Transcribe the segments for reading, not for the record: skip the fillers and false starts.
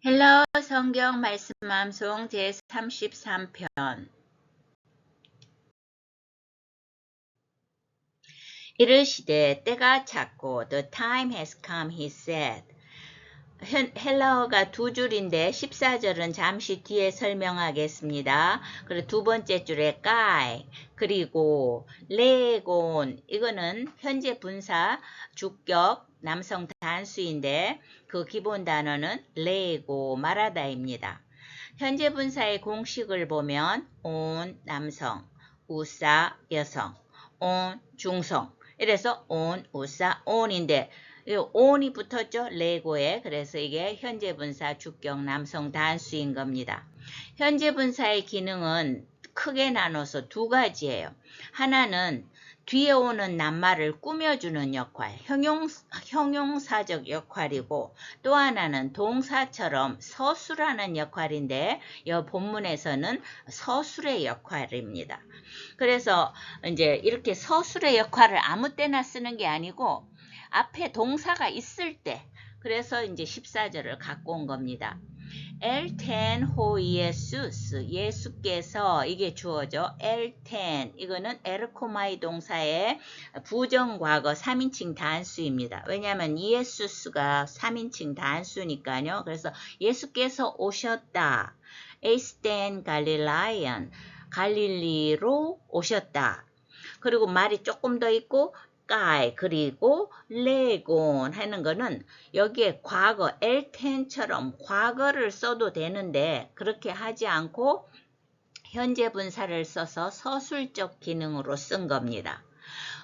헬로 성경 말씀 암송 제33편. 이르시되 때가 찼고 the time has come, he said. 헬라어가 두 줄인데 14절은 잠시 뒤에 설명하겠습니다. 그리고 두 번째 줄에 까이, 그리고 레곤, 이거는 현재 분사 주격 남성 단수인데 그 기본 단어는 레고 말하다입니다. 현재 분사의 공식을 보면 on 남성, 우사 여성, on 중성, 이래서 on, 우사, on인데 on이 붙었죠. 레고에. 그래서 이게 현재 분사 주격 남성 단수인 겁니다. 현재 분사의 기능은 크게 나눠서 두 가지예요. 하나는 뒤에 오는 낱말을 꾸며주는 역할, 형용사적 역할이고, 또 하나는 동사처럼 서술하는 역할인데 이 본문에서는 서술의 역할입니다. 그래서 이제 이렇게 서술의 역할을 아무 때나 쓰는 게 아니고 앞에 동사가 있을 때, 그래서 이제 14절을 갖고 온 겁니다. 엘텐 호 예수스, 예수께서, 이게 주어죠. 엘텐, 이거는 에르코마이 동사의 부정과거 3인칭 단수입니다. 왜냐하면 예수스가 3인칭 단수니까요. 그래서 예수께서 오셨다. 에스텐 갈릴라이언, 갈릴리로 오셨다. 그리고 말이 조금 더 있고 까이, 그리고 레곤 하는 거는 여기에 과거 엘텐처럼 과거를 써도 되는데 그렇게 하지 않고 현재 분사를 써서 서술적 기능으로 쓴 겁니다.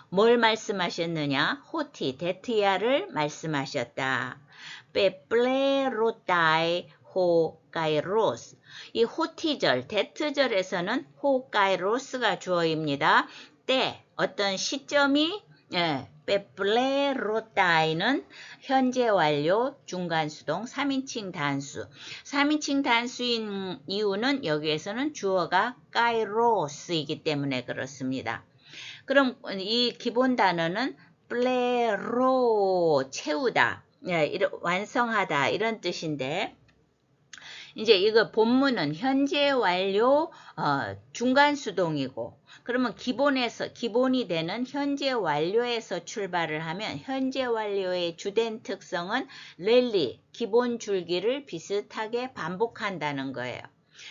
뭘 말씀하셨느냐? 호티, 데트야를 말씀하셨다. 페플레로타이 호가이로스. 이 호티절, 데트절에서는 호가이로스가 주어입니다. 때, 어떤 시점이 페플레로타이는 현재 완료 중간수동 3인칭 단수. 3인칭 단수인 이유는 여기에서는 주어가 가이로스이기 때문에 그렇습니다. 그럼 이 기본 단어는 플레로, 채우다, 완성하다 이런 뜻인데, 이제 이거 본문은 현재 완료 중간 수동이고, 그러면 기본이 되는 현재 완료에서 출발을 하면 현재 완료의 주된 특성은 랠리, 기본 줄기를 비슷하게 반복한다는 거예요.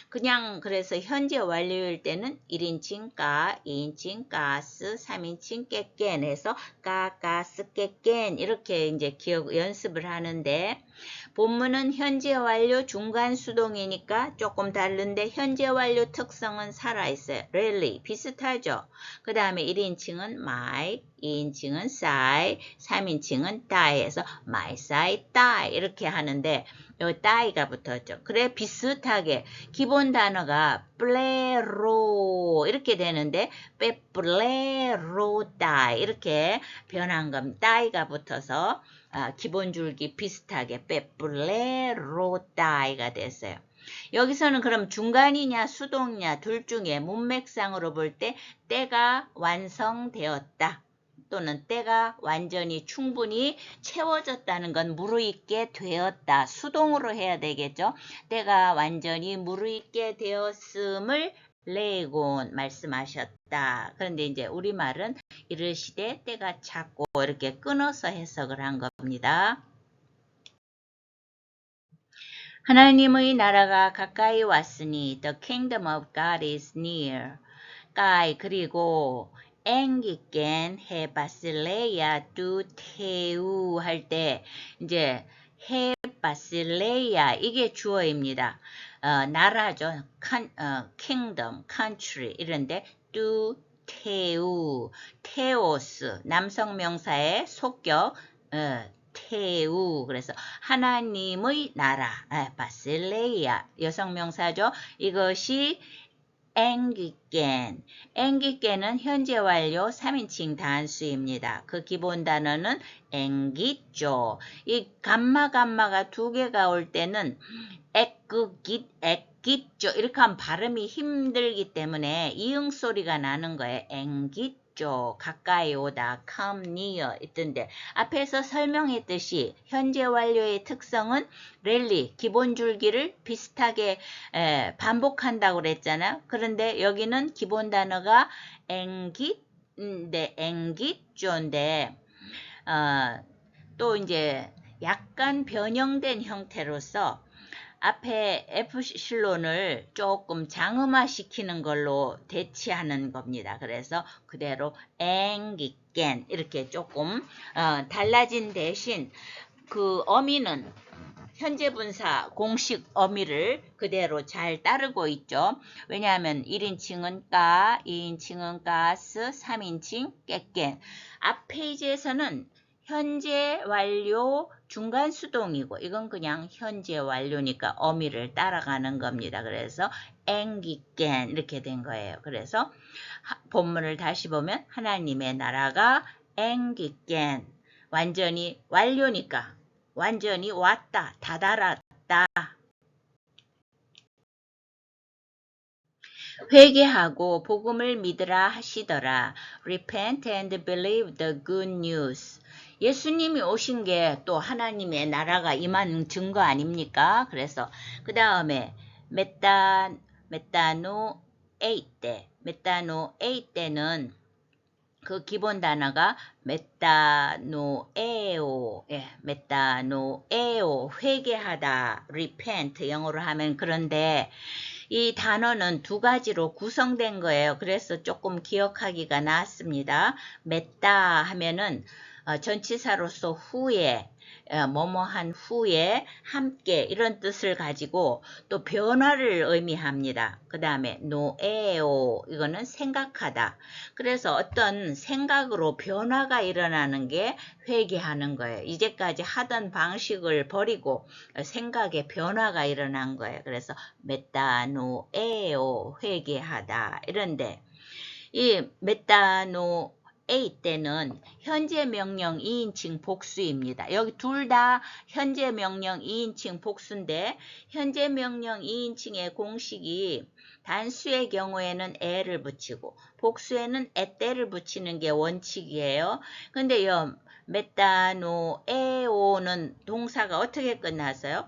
그냥 그래서 현재 완료일 때는 1인칭 까, 2인칭 가스, 3인칭 깨깬 해서 까, 가스, 깨깬 이렇게 이제 연습을 하는데, 본문은 현재 완료 중간 수동이니까 조금 다른데 현재 완료 특성은 살아있어요. really 비슷하죠. 그 다음에 1인칭은 my, 2인칭은 side, 3인칭은 die 해서 my side die 이렇게 하는데 여기 die가 붙었죠. 그래 비슷하게 기본 단어가 플레로 이렇게 되는데 플레로 die 이렇게 변한 겁니다. die가 붙어서 기본 줄기 비슷하게 페플레로다이가 됐어요. 여기서는 그럼 중간이냐 수동이냐 둘 중에 문맥상으로 볼 때 때가 완성되었다 또는 때가 완전히 충분히 채워졌다는 건 무르익게 되었다. 수동으로 해야 되겠죠. 때가 완전히 무르익게 되었음을 레곤 말씀하셨다. 그런데 이제 우리말은 이르시되 때가 찼고 이렇게 끊어서 해석을 한 겁니다. 하나님의 나라가 가까이 왔으니 the kingdom of God is near. 까이 그리고 앵기겐 헤바실레야 두 테우 할 때 이제 헤바실레야 이게 주어입니다. 나라죠. kingdom, country 이런데 두 테우, 테오스 남성 명사의 속격 테우 그래서 하나님의 나라 바실레이아 여성 명사죠. 이것이 앵기겐. 앵기겐은 현재 완료 3인칭 단수입니다. 그 기본 단어는 앵기죠. 이 감마가 두 개가 올 때는 액기죠. 이렇게 하면 발음이 힘들기 때문에 이응 소리가 나는 거예요. 앵기죠. 오십시오. 가까이 오다. come near 있던데 앞에서 설명했듯이 현재 완료의 특성은 랠리, 기본 줄기를 비슷하게 반복한다고 그랬잖아요. 그런데 여기는 기본 단어가 engag인데 또 이제 약간 변형된 형태로서 앞에 에프실론을 조금 장음화시키는 걸로 대치하는 겁니다. 그래서 그대로 앵기깬 이렇게 조금 달라진 대신 그 어미는 현재 분사 공식 어미를 그대로 잘 따르고 있죠. 왜냐하면 1인칭은 까, 2인칭은 가스, 3인칭 깨깬. 앞 페이지에서는 현재 완료 중간 수동이고 이건 그냥 현재 완료니까 어미를 따라가는 겁니다. 그래서 앵기깬 이렇게 된 거예요. 그래서 본문을 다시 보면 하나님의 나라가 앵기깬 완전히 완료니까 완전히 왔다 다다랐다. 회개하고 복음을 믿으라 하시더라. Repent and believe the good news. 예수님이 오신 게 또 하나님의 나라가 임한 증거 아닙니까? 그래서 그 다음에 메타노 에이때는 그 기본 단어가 메타노에오, 메타노에오, 회개하다, repent 영어로 하면 그런데 이 단어는 두 가지로 구성된 거예요. 그래서 조금 기억하기가 나았습니다. 메타 하면은 전치사로서 후에 뭐뭐한 후에 함께 이런 뜻을 가지고 또 변화를 의미합니다. 그 다음에 노에오 이거는 생각하다. 그래서 어떤 생각으로 변화가 일어나는 게 회개하는 거예요. 이제까지 하던 방식을 버리고 생각에 변화가 일어난 거예요. 그래서 메타노에오 회개하다 이런데 이 메타노 A 때는 현재 명령 2인칭 복수입니다. 여기 둘 다 현재 명령 2인칭 복수인데 현재 명령 2인칭의 공식이 단수의 경우에는 에를 붙이고 복수에는 에때를 붙이는 게 원칙이에요. 근데 요 메타노에오는 동사가 어떻게 끝났어요?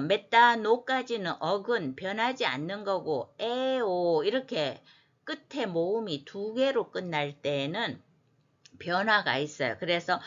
메타노까지는 어근 변하지 않는 거고 에오 이렇게 끝에 모음이 두 개로 끝날 때에는 변화가 있어요. 그래서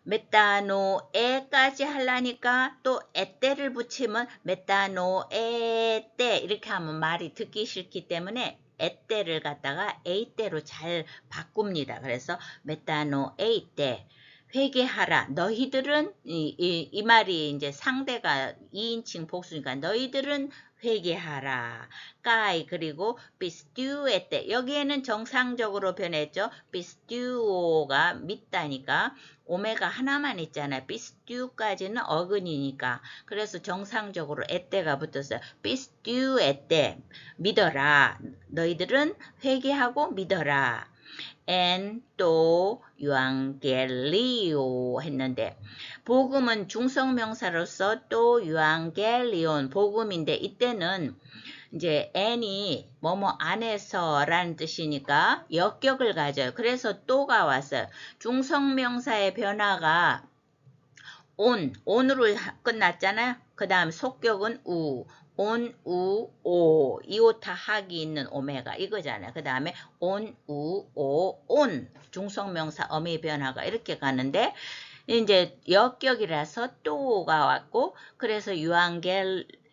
메타노에까지 하려니까 또 에때를 붙이면 메타노에때 이렇게 하면 말이 듣기 싫기 때문에 에때를 갖다가 에이때로 잘 바꿉니다. 그래서 메타노에이때 회개하라. 너희들은 이 말이 이제 상대가 2인칭 복수니까 너희들은 회개하라. 까이 그리고 비스튜에 때 여기에는 정상적으로 변했죠. 비스튜오가 믿다니까 오메가 하나만 있잖아요. 비스튜까지는 어근이니까 그래서 정상적으로 에때가 붙었어요. 비스튜에 때 믿어라. 너희들은 회개하고 믿어라. and 또 유앙겔리오 했는데 복음은 중성명사로서 또 유앙겔리온 복음인데 이때는 이제 and이 뭐뭐 안에서 라는 뜻이니까 역격을 가져요. 그래서 또가 왔어요. 중성명사의 변화가 on으로 끝났잖아요. 그 다음 속격은 우, 온, 우, 오, 이오타 학이 있는 오메가 이거잖아요. 그 다음에 온, 우, 오, 온 중성명사 어미 변화가 이렇게 가는데 이제 역격이라서 또가 왔고 그래서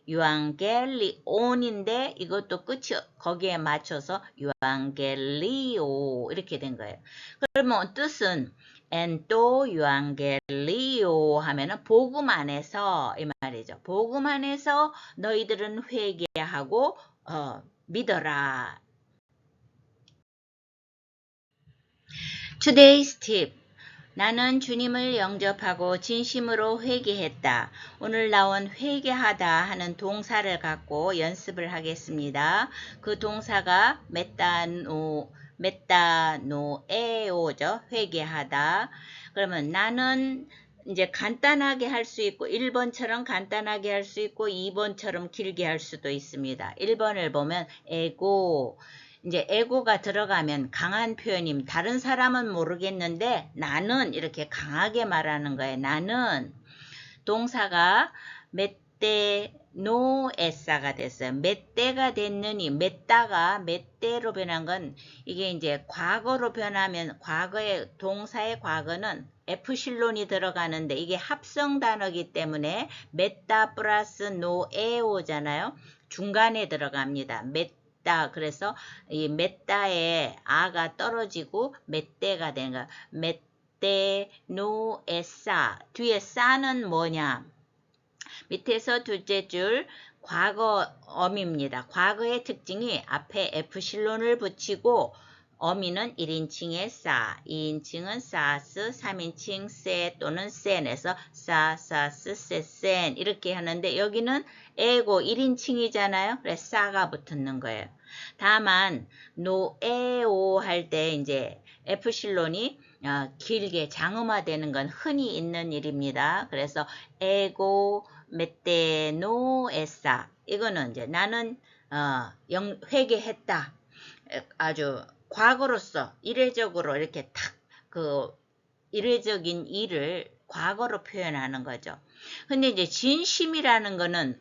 유앙겔리온인데 이것도 끝이 거기에 맞춰서 유앙겔리오 이렇게 된 거예요. 그러면 뜻은 또 유앙겔리오 하면은 복음 안에서 이 말이죠. 복음 안에서 너희들은 회개하고 믿어라. Today's tip. 나는 주님을 영접하고 진심으로 회개했다. 오늘 나온 회개하다 하는 동사를 갖고 연습을 하겠습니다. 그 동사가 메타노에오죠. 회개하다. 그러면 나는 이제 간단하게 할 수 있고 1번처럼 간단하게 할 수 있고 2번처럼 길게 할 수도 있습니다. 1번을 보면 에고 이제 에고가 들어가면 강한 표현임. 다른 사람은 모르겠는데 나는 이렇게 강하게 말하는 거예요. 나는 동사가 메떼노에사가 됐어요. 메떼가 됐느니 메따가 메떼로 변한 건 이게 이제 과거로 변하면 과거의 동사의 과거는 에프실론이 들어가는데 이게 합성 단어이기 때문에 메따 플러스 노에오잖아요. 중간에 들어갑니다. 메따 그래서 이 메따에 아가 떨어지고 메떼가 되는 거야. 메떼노에사 뒤에 싸는 뭐냐? 밑에서 둘째 줄 과거어입니다. 과거의 특징이 앞에 에프실론을 붙이고 어미는 1인칭의 싸, 2인칭은 싸스, 3인칭 세 또는 센에서 싸, 싸스, 세, 센 이렇게 하는데 여기는 에고 1인칭이잖아요. 그래서 싸가 붙는 거예요. 다만 노에오 할 때 이제 에프실론이 길게 장음화되는 건 흔히 있는 일입니다. 그래서 에고 메테노에사 이거는 이제 나는 회개했다. 아주 과거로서 이례적으로 이렇게 탁 그 이례적인 일을 과거로 표현하는 거죠. 근데 이제 진심이라는 거는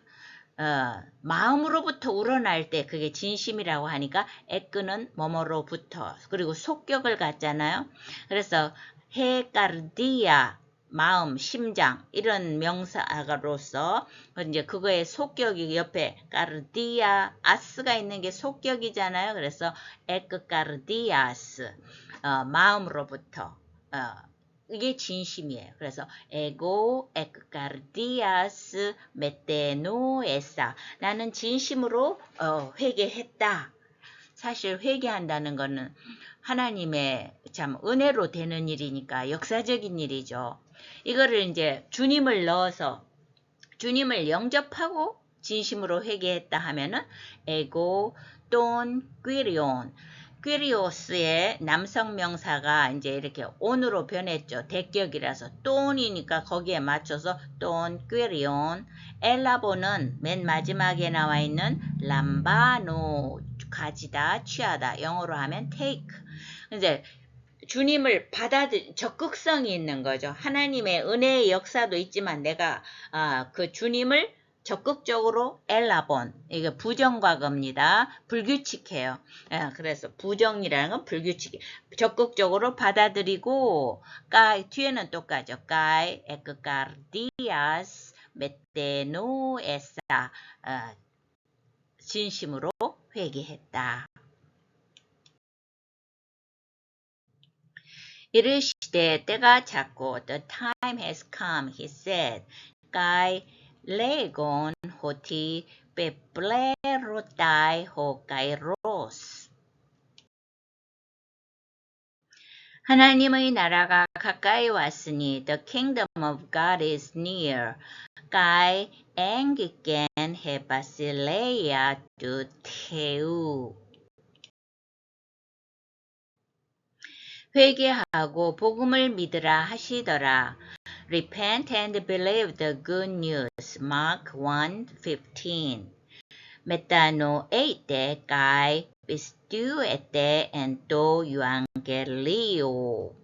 마음으로부터 우러날 때 그게 진심이라고 하니까 에끄는 뭐뭐로부터 그리고 속격을 갖잖아요. 그래서 헤카르디아 마음, 심장 이런 명사로서 이제 그거의 속격이 옆에 까르디아 아스가 있는 게 속격이잖아요. 그래서 에크까르디아스 마음으로부터 이게 진심이에요. 그래서 에고 에크까르디아스 메테노에사 나는 진심으로 회개했다. 사실 회개한다는 거는 하나님의 참 은혜로 되는 일이니까 역사적인 일이죠. 이거를 이제 주님을 넣어서 주님을 영접하고 진심으로 회개했다 하면은 에고 돈 퀴리온 퀴리오스의 남성 명사가 이제 이렇게 온으로 변했죠. 대격이라서 돈이니까 거기에 맞춰서 돈 퀴리온 엘라보는 맨 마지막에 나와 있는 람바노 가지다 취하다 영어로 하면 take 이제 주님을 적극성이 있는 거죠. 하나님의 은혜의 역사도 있지만 내가 그 주님을 적극적으로 엘라본 이게 부정과거입니다. 불규칙해요. 그래서 부정이라는 건 불규칙. 적극적으로 받아들이고 뒤에는 똑같죠. 까이 에크카르디아스 메테노에사 진심으로 회개했다. 이르시되 때가 찼고 the time has come, he said. Kai legon hoti peplerotai ho kairos. 하나님의 나라가 가까이 왔으니 the kingdom of God is near. Kai engiken he basileia tu teu. 회개하고 복음을 믿으라 하시더라. Repent and believe the good news. Mark 1:15. Metanoeite kai pistiu ete ento euangelio.